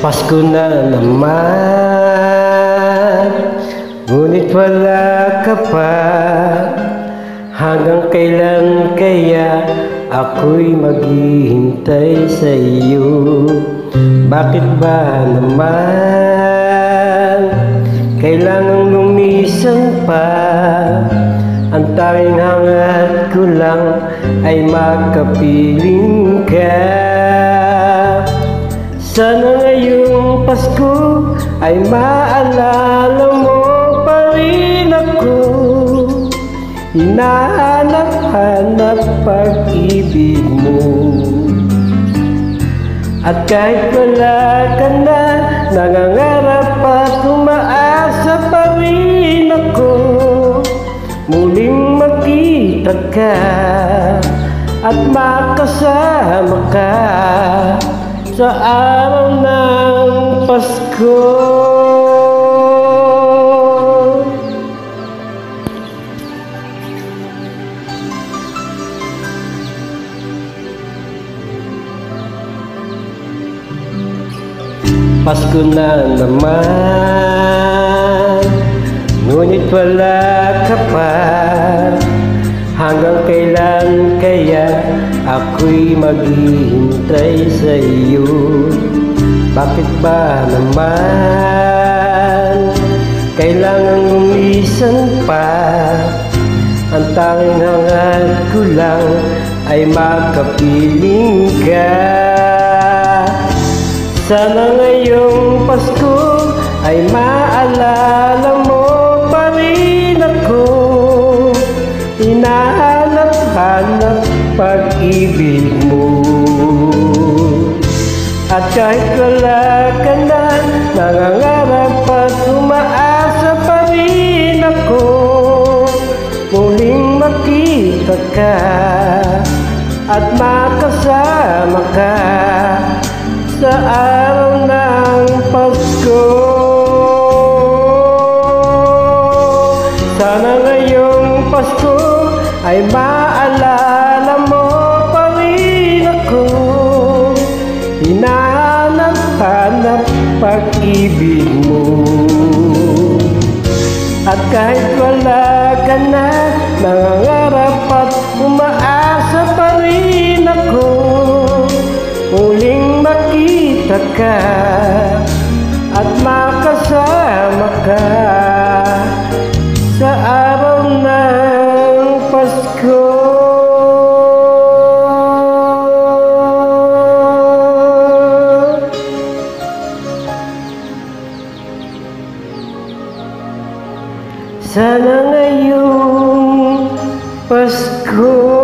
Pasko na naman, ngunit wala ka pa. Hanggang kailan kaya ako'y maghihintay sa iyo? Bakit ba naman kailangang lumisan pa? Ang tanging hangat ko lang ay makapiling ka. Sana ngayong Pasko ay maalala mo pa rin ako. Hinahanap-hanap pag-ibig mo. At kahit wala ka na, nangangarap at umaasa pa rin ako. Muling makita ka at makasama ka sa araw ng Pasko. Pasko na naman, ngunit wala ka pa. Hanggang kailan kaya ako'y maghihintay sa iyo? Bakit ba naman kailangan lumisan pa? Ang tanging hangat ko lang ay makapiling ka. Sana ngayong Pasko ay maalala mo pa rin ako. Hinahanap-hanap pag-ibig mo. At kahit wala ka na, nangangarap at umaasa pa rin ako. Muling makita ka at makasama ka sa araw ng Pasko. Sana ngayong Pasko ay maalala mo pa rin ako. Hinahanap-hanap pag-ibig mo. At kahit wala ka na, nangangarap at umaasa pa rin ako. Muling makita ka at makasama ka sa araw ng Pasko. Sana ngayong Pasko